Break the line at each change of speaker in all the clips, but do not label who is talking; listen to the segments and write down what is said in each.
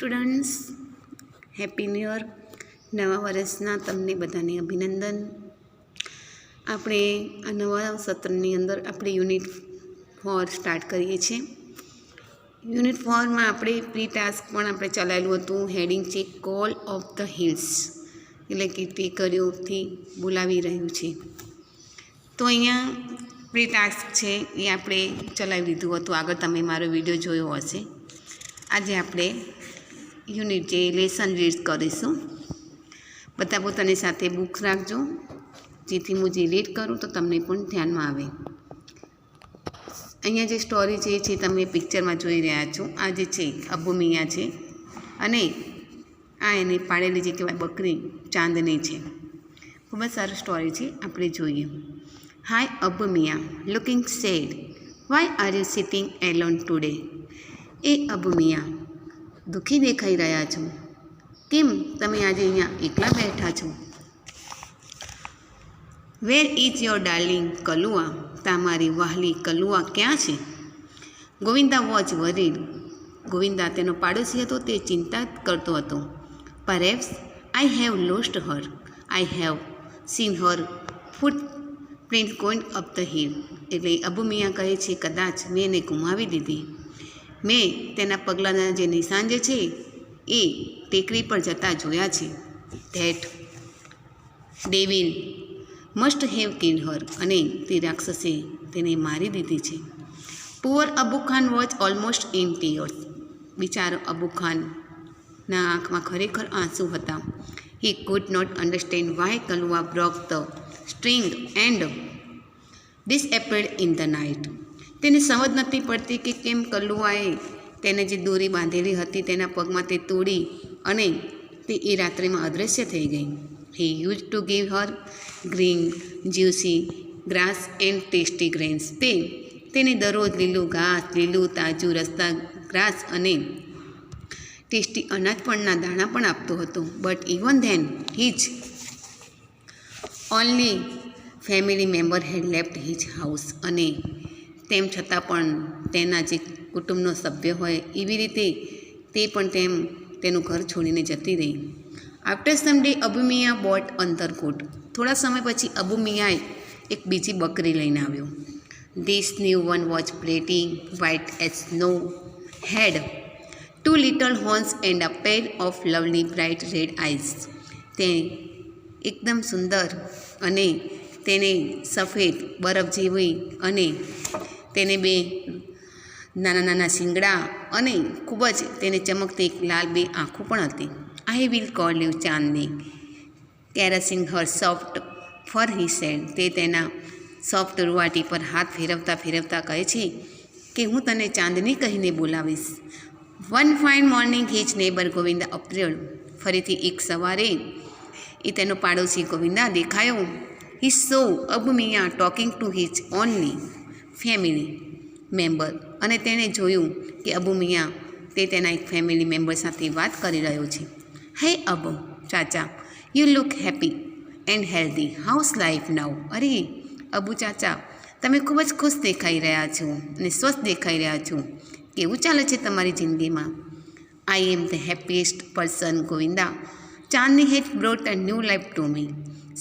Students, happy new year. નવા વર્ષના તમને બધાને અભિનંદન. આપણે આ નવા સત્રની અંદર આપણે યુનિટ 4 સ્ટાર્ટ કરીએ છીએ. યુનિટ 4માં આપણે પ્રી ટાસ્ક પણ આપણે ચલાવેલું હતું. હેડિંગ છે કોલ ઓફ ધ હિલ્સ, એટલે કે ટેકરીઓથી બોલાવી રહ્યું છે. તો અહીંયા પ્રી ટાસ્ક છે એ આપણે ચલાવી લીધું હતું. આગળ તમે મારો વિડીયો જોયો હશે. આજે આપણે યુનિટ જે લેસન રીડ કરીશું. બધા પોતાની સાથે બુક્સ રાખજો, જેથી હું જે રીડ કરું તો તમને પણ ધ્યાનમાં આવે. અહીંયા જે સ્ટોરી છે એ છે તમે પિક્ચરમાં જોઈ રહ્યા છો. આ જે છે અબુ મિયા છે અને આ એને પાડેલી જે કહેવાય બકરી ચાંદની છે. ખૂબ જ સારી સ્ટોરી છે, આપણે જોઈએ. Hi Abu Miya, looking sad. Why are you sitting alone today? એ અબુ મિયા, દુઃખી દેખાઈ રહ્યા છો. કેમ તમે આજે અહીંયા એકલા બેઠા છો? Where is your darling Kalua? તમારી વહાલી કલુઆ ક્યાં છે? Govinda watch worried. ગોવિંદા તેનો પાડોશી હતો, તે ચિંતા કરતો હતો. Perhaps I have lost her. I have seen Har foot print going up the hill. એટલે અબુ મિયા કહે છે, કદાચ મેં એને ગુમાવી દીધી. મેં તેના પગલાંના જે નિશાન જે છે એ ટેકરી પર જતા જોયા છે. That devil must have killed her. અને તે રાક્ષસે તેને મારી દીધી છે. Poor Abu Khan was almost in tears. બિચારો અબુ ખાનના આંખમાં ખરેખર આંસુ હતા. He could not understand why Kalua broke the string and disappeared in the night. તેને સમજ નથી પડતી કે કેમ કલુઆએ તેને જે દોરી બાંધેલી હતી તેના પગમાં તે તોડી અને તે એ રાત્રિમાં અદૃશ્ય થઈ ગઈ. He use to give her green juicy grass and tasty grains. તેને દરરોજ લીલું ઘાસ, લીલું તાજું રસ્તા ગ્રાસ અને ટેસ્ટી અનાજ પણના દાણા પણ આપતો હતો. But even then his only family member head left his house. અને તેમ છતાં પણ તેના જે કુટુંબનો સભ્ય હોય એવી રીતે તે પણ તેનું ઘર છોડીને જતી રહી. After some day Abu Miya bought another goat. થોડા સમય પછી અબુ મિયાએ એક બીજી બકરી લઈને આવ્યો. This new one was pretty white as snow, had 2 little horns and a pair of lovely bright red eyes. તે એકદમ સુંદર અને તેને સફેદ બરફ જેવી અને તેને 2 નાના નાના શિંગડા અને ખૂબ જ તેને ચમકતી એક લાલ 2 આંખો પણ હતી. I will call you Chandni caressing her soft fur he said. તે તેના સોફ્ટ રૂવાટી પર હાથ ફેરવતા ફેરવતા કહે છે કે હું તને ચાંદની કહીને બોલાવીશ. One fine morning his neighbour Govinda appeared. ફરીથી એક સવારે એ તેનો પાડોશી ગોવિંદા દેખાયો. He saw Abu Miya talking to his only family member. અને તેણે જોયું કે અબુ મિયા તે તેના એક ફેમિલી મેમ્બર સાથે વાત કરી રહ્યો છે. Hey Abu chacha, you look happy and healthy. How's life now? અરે અબુ ચાચા, તમે ખૂબ જ ખુશ દેખાઈ રહ્યા છો અને સ્વસ્થ દેખાઈ રહ્યા છો. કેવું ચાલે છે તમારી જિંદગીમાં? I am the happiest person Govinda. Chandni had brought a new life to me.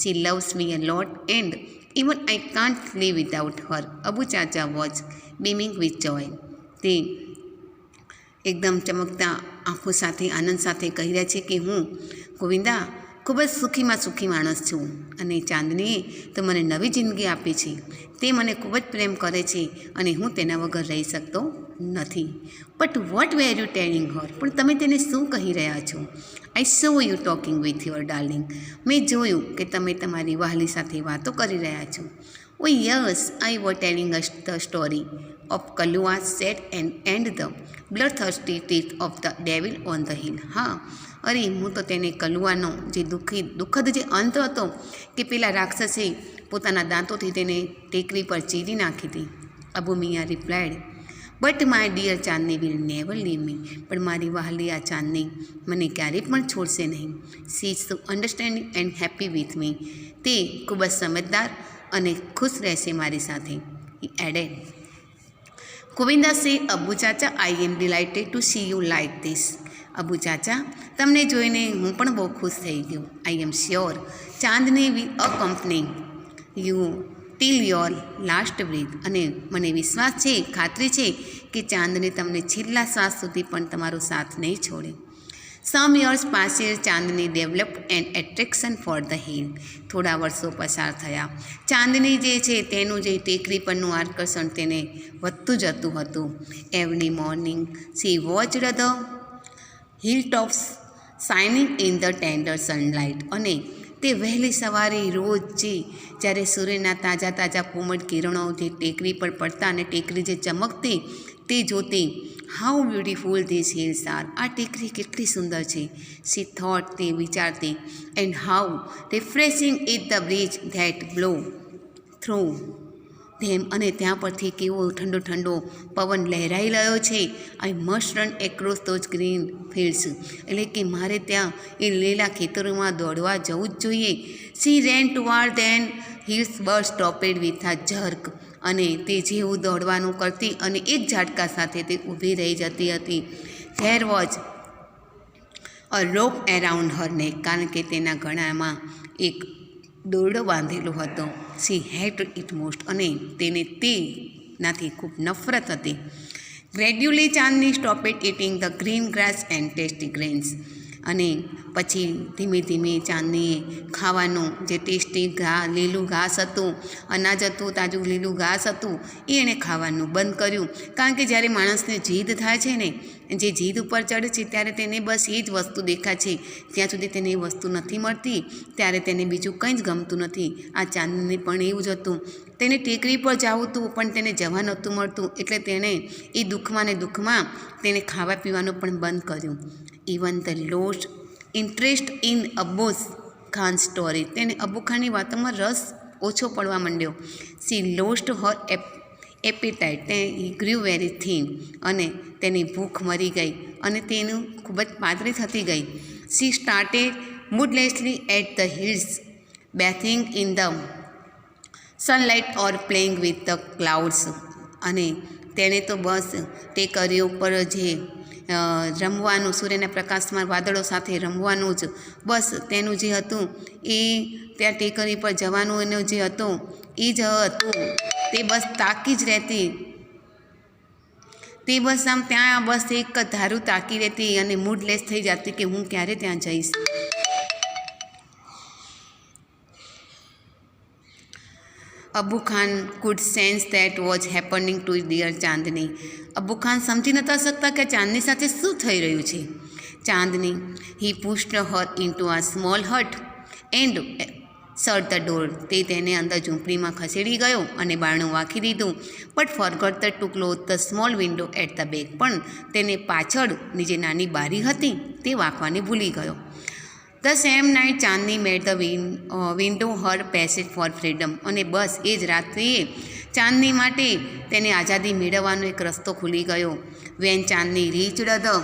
She loves me a lot and even I can't live without her. Abu chacha was beaming with joy. તે એકદમ ચમકતા આંખો સાથે આનંદ સાથે કહી રહ્યા છે કે હું ગોવિંદા ખૂબ જ સુખીમાં સુખી માણસ છું અને ચાંદનીએ તો મને નવી જિંદગી આપી છે. તે મને ખૂબ જ પ્રેમ કરે છે અને હું તેના વગર રહી શકતો નથી. But what were you telling her? પણ તમે તેને શું કહી રહ્યા છો? I saw you talking with your darling. મેં જોયું કે તમે તમારી વહાલી સાથે વાતો કરી રહ્યા છો. ઓ yes, I war telling us the story of Kalua set and the blood thirsty teeth of the devil on the hill. હા, અરે હું તો તેને કલુઆનો જે દુઃખદ જે અંત હતો કે પેલા રાક્ષસે પોતાના દાંતોથી તેને ટેકરી પર ચીરી નાખી હતી. Abu Miya replied, but my dear Chandni will never leave me. પણ મારી વહાલી આ ચાંદની મને ક્યારેય પણ છોડશે નહીં. She is so understanding and happy with me. તે ખૂબ જ સમજદાર અને ખુશ રહેશે મારી સાથે. હી added, Govinda say Abu chacha, I am delighted to see you like this. Abu ચાચા, તમને જોઈને હું પણ બહુ ખુશ થઈ ગયો. I am sure Chandni will accompany you till your last breath. અને મને વિશ્વાસ છે, ખાતરી છે કે ચાંદને તમને છેલ્લા શ્વાસ સુધી પણ તમારો સાથ નહીં છોડે. Some years passes Chandni developed an attraction for the hill. થોડા વર્ષો પસાર થયા. ચાંદની જે છે તેનું જે ટેકરી પરનું આકર્ષણ તેને વધતું જતું હતું. Every morning C watched the hill tops shining in the tender sunlight. અને તે વહેલી સવારે રોજ જ્યારે સૂર્યના તાજા તાજા કોમળ કિરણો જે ટેકરી પર પડતા અને ટેકરી જે ચમકતી તે જોતી. How beautiful this hills are. આ ટેકરી કેટલી સુંદર છે, સી થોટ, તે વિચારતી. And how refreshing is the breeze that blow through them. અને ત્યાં પરથી કેવો ઠંડો ઠંડો પવન લહેરાઈ રહ્યો છે. I must run across those green fields. એટલે કે મારે ત્યાં એ લીલા ખેતરોમાં દોડવા જવું જ જોઈએ. She ran toward then hills but stopped with a jerk. અને તે જેવું દોડવાનું કરતી અને એક ઝાટકા સાથે તે ઊભી રહી જતી હતી. There was a rope around her neck. કારણ કે તેના ગળામાં એક દોરડો બાંધેલો હતો. She hate it most. અને તેને તેનાથી ખૂબ નફરત હતી. Gradually Chandni stopped eating the green grass and tasty grains. અને પછી ધીમે ધીમે ચાંદનીએ ખાવાનું જે ટેસ્ટી લીલું ઘાસ હતું, અનાજ હતું, તાજું લીલું ઘાસ હતું, એ એણે ખાવાનું બંધ કર્યું. કારણ કે જ્યારે માણસને જીદ થાય છે ને, જે જીદ ઉપર ચડે છે ત્યારે તેને બસ એ જ વસ્તુ દેખાય છે. જ્યાં સુધી તેને એ વસ્તુ નથી મળતી ત્યારે તેને બીજું કંઈ જ ગમતું નથી. આ ચાંદનીને પણ એવું જ હતું. તેને ટેકરી પર જવું હતું પણ તેને જવા નહોતું મળતું. એટલે તેણે એ દુઃખમાં ને દુઃખમાં તેને ખાવા પીવાનું પણ બંધ કર્યું. Even the lost interest in Abbu Khan story. તેને અબ્બુ ખાનની વાતોમાં રસ ઓછો પડવા માંડ્યો. C lost her appetite. તે ગ્રીવ વેરી થીન. અને તેની ભૂખ મરી ગઈ અને તેનું ખૂબ જ પાતળી થતી ગઈ. She started moodlessly at the hills bathing in the sunlight or playing with the clouds. અને તેણે તો બસ ટેકરીઓ પર જે રમવાનું, સૂર્યના પ્રકાશમાં વાદળો સાથે રમવાનું જ બસ તેનું જે હતું એ ત્યાં ટેકરી પર જવાનું એનું જે હતું એ જ હતું. તે બસ તાકી જ રહેતી. તે બસ આમ ત્યાં બસ એક ધારું તાકી રહેતી અને મૂડલેસ થઈ જતી કે હું ક્યારે ત્યાં જઈશ. Abbu Khan could sense that was happening to dear Chandni. Abbu Khan સમજી નહોતા શકતા કે ચાંદની સાથે શું થઈ રહ્યું છે. Chandni he pushed her into a small hut and shut the door. તે તેને અંદર ઝૂંપડીમાં ખસેડી ગયો અને બારણું વાંખી દીધું. But forgot to close the small window at the back. પણ તેને પાછળની જે નાની બારી હતી તે વાંખવાની ભૂલી ગયો. The same night Chandni made the window her passage for freedom. અને બસ એ જ રાત્રિએ ચાંદની માટે તેને આઝાદી મેળવવાનો એક રસ્તો ખુલી ગયો. When Chandni reached the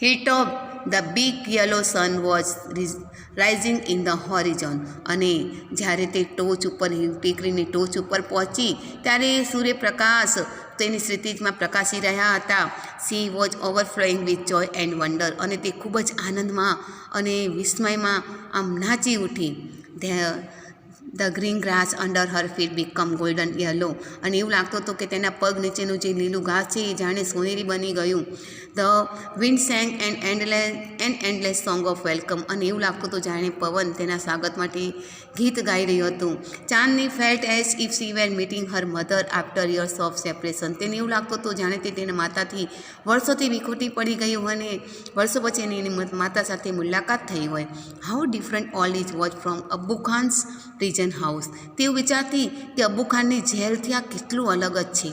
hilltop the big yellow sun was rising in the horizon. અને જ્યારે તે ટોચ ઉપર ટેકરીની ટોચ ઉપર પહોંચી ત્યારે સૂર્યપ્રકાશ તેની ક્ષિતિજમાં પ્રકાશી રહ્યા હતા. She was overflowing with Joy and wonder. અને તે ખૂબ જ આનંદમાં અને વિસ્મયમાં આમ નાચી ઉઠી. The green grass under her feet become golden yellow. અને એવું લાગતું હતું કે તેના પગ નીચેનું જે લીલું ઘાસ છે એ જાણે સોનેરી બની ગયું. The wind sang endless song of welcome. અને એવું લાગતું હતું જાણે પવન તેના સ્વાગત માટે ગીત ગાઈ રહ્યું હતું. Chandni felt as if she were meeting her mother after years of separation. તેને એવું લાગતું હતું જાણે તે તેના માતાથી વર્ષોથી વિખૂટી પડી ગયું અને વર્ષો પછી એની માતા સાથે મુલાકાત થઈ હોય. How different all is was from Abbu Khan's prison house. તેવું વિચારતી કે અબ્બુ ખાનની જેલથી આ કેટલું અલગ જ છે.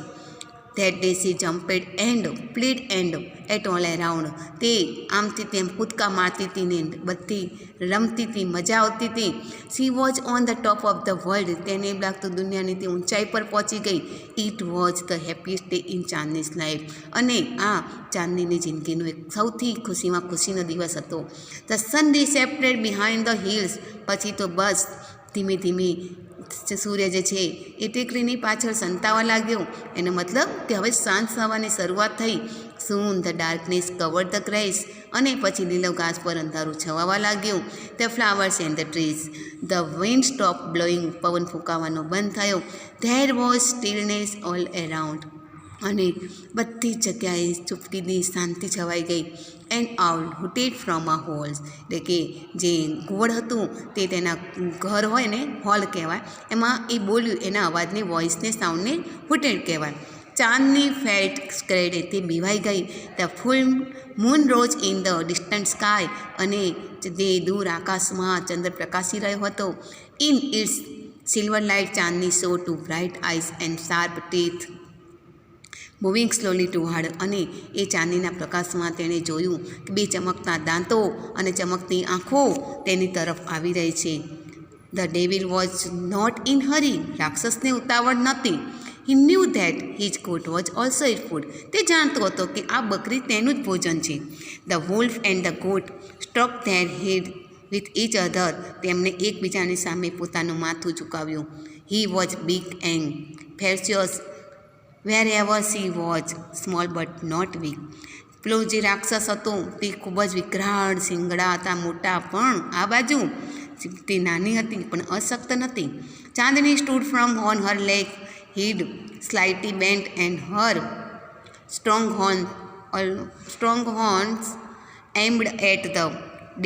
That day she jumped and played and ate all around. તે આમથી તેમ કૂદકા મારતી હતી ને બધી રમતી હતી, મજા આવતી હતી. She was on the top of the world. તેને એમ લાગતું દુનિયાની તે ઊંચાઈ પર પહોંચી ગઈ. It was the happiest day in Chandni's life. અને આ ચાંદનીની જિંદગીનો એક સૌથી ખુશીમાં ખુશીનો દિવસ હતો. The sun disappeared behind the hills. પછી તો બસ ધીમે ધીમે સૂર્ય જે છે એ ટેકરીની પાછળ સંતાવા લાગ્યો. એનો મતલબ કે હવે સાંજ થવાની શરૂઆત થઈ. Soon the darkness covered the grass. અને પછી લીલો ઘાસ પર અંધારું છવાવા લાગ્યું. The flowers and the trees. The wind stopped blowing. પવન ફૂંકાવાનો બંધ થયો. There was stillness all around. અને બધી જગ્યાએ ચૂપકીની શાંતિ છવાઈ ગઈ. An owl hooted from a hole. એટલે કે જે ઘુવડ હતું તે તેના ઘર હોય ને હોલ કહેવાય, એમાં એ બોલ્યું, એના અવાજને વોઇસને સાઉન્ડને હૂટેડ કહેવાય. ચાંદની ફેટ સ્ક્રેડ તે બીવાઈ ગઈ. The full moon rose in the distant sky. અને જે દૂર આકાશમાં ચંદ્ર પ્રકાશી રહ્યો હતો. In its silver light Chandni saw two bright eyes and sharp teeth moving slowly toward. અને એ ચાંદીના પ્રકાશમાં તેણે જોયું કે બે ચમકતા દાંતો અને ચમકતી આંખો તેની તરફ આવી રહી છે. The devil was not in hurry. રાક્ષસને ઉતાવળ નહોતી. He knew that his goat was also his food. તે જાણતો હતો કે આ બકરી તેનું જ ભોજન છે. The wolf and the goat struck their head with each other. તેમણે એકબીજાની સામે પોતાનું માથું ઝુકાવ્યું. He was big and fierce wherever she was, small but not weak. પેલો જે રાક્ષસ હતો તે ખૂબ જ વિકરાળ શિંગડા હતા, મોટા, પણ આ બાજુ તે નાની હતી પણ અશક્ત નથી. ચાંદની stood from on her leg, head slightly bent, and her strong horns aimed at the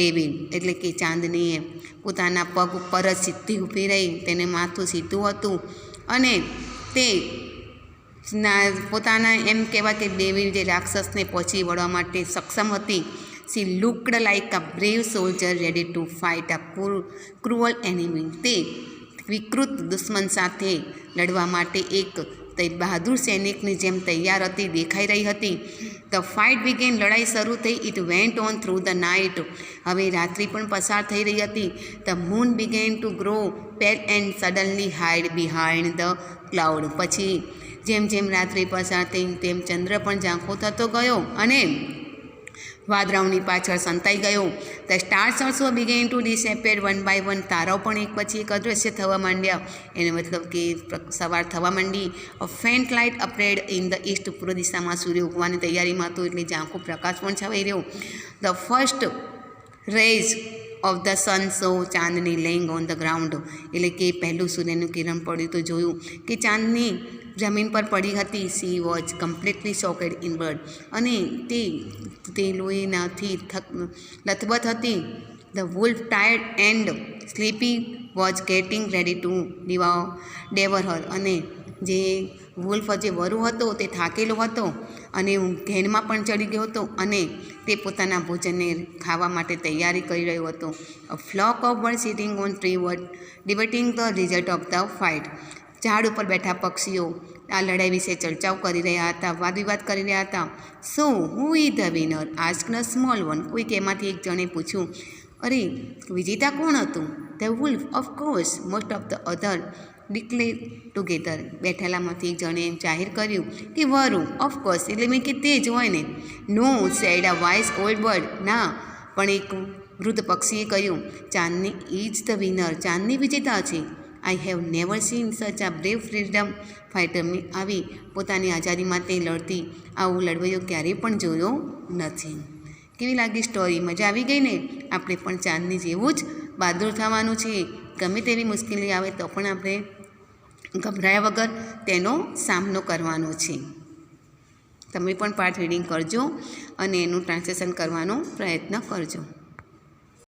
devil. એટલે કે ચાંદનીએ પોતાના પગ ઉપર જ સીધી ઊભી રહી. તેને માથું સીધું હતું અને તે પોતાના એમ કહેવાય કે ડેવિલ જે રાક્ષસને પહોંચી વળવા માટે સક્ષમ હતી. She looked like a brave soldier ready to fight a cruel enemy. તે વિકૃત દુશ્મન સાથે લડવા માટે એક બહાદુર સૈનિકની જેમ તૈયાર હતી, દેખાઈ રહી હતી. The fight began. લડાઈ શરૂ થઈ. It went on through the night. હવે રાત્રિ પણ પસાર થઈ રહી હતી. The moon began to grow pale and suddenly hide behind the cloud. પછી જેમ જેમ રાત્રિ પસાર થઈ તેમ ચંદ્ર પણ ઝાંખો થતો ગયો અને વાદળાઓની પાછળ સંતાઈ ગયો. The stars also began to disappear one by one. તારાઓ પણ એક પછી એક અદૃશ્ય થવા માંડ્યા. એને મતલબ કે સવાર થવા માંડી. A faint light appeared in the east. પૂર્વ દિશામાં સૂર્ય ઉગવાની તૈયારીમાં હતો એટલે ઝાંખો પ્રકાશ પણ છવાઈ રહ્યો. The first rays of the sun saw Chandni laying on the ground. એટલે કે પહેલું સૂર્યનું કિરણ પડ્યું તો જોયું કે ચાંદની જમીન પર પડી હતી. She was completely soaked in blood. અને તે લોહીનાથી લથબથ હતી. The wolf tired and sleepy was getting ready to devour her. અને જે વુલ્ફ જે વરુ હતો તે થાકેલો હતો અને ઘેનમાં પણ ચડી ગયો હતો અને તે પોતાના ભોજનને ખાવા માટે તૈયારી કરી રહ્યો હતો. A flock of bird sitting on tree was debating the result of the fight. ઝાડ ઉપર બેઠા પક્ષીઓ આ લડાઈ વિશે ચર્ચાઓ કરી રહ્યા હતા, વાદ વિવાદ કરી રહ્યા હતા. So who is the winner asked a small one. કોઈક એમાંથી એક જણે પૂછ્યું, અરે વિજેતા કોણ હતું? The wolf of course. Most of the other declare together. બેઠેલામાંથી એક જણે જાહેર કર્યું કે વરુ. ઓફકોર્સ એટલે મેં કે તે જ હોય ને. નો સેડ અ વાઇઝ ઓલ્ડ બર્ડ. ના, પણ એક વૃદ્ધ પક્ષીએ કહ્યું, ચાંદની ઇઝ ધ વિનર. ચાંદની વિજેતા છે. આઈ હેવ નેવર સીન સચ આ બ્રેવ ફ્રીડમ ફાઇટર. મેં આવી પોતાની આઝાદી માટે લડતી આવું લડવૈયો ક્યારેય પણ જોયો નથી. કેવી લાગી સ્ટોરી? મજા આવી ગઈ ને? આપણે પણ ચાંદની જેવું જ બહાદુર થવાનું છે. ગમે તેવી મુશ્કેલી આવે તો પણ આપણે ગભરાયા વગર તેનો સામનો કરવાનો છે. તમે પણ પાર્ટ રીડિંગ કરજો અને એનું ટ્રાન્સલેશન કરવાનો પ્રયત્ન કરજો.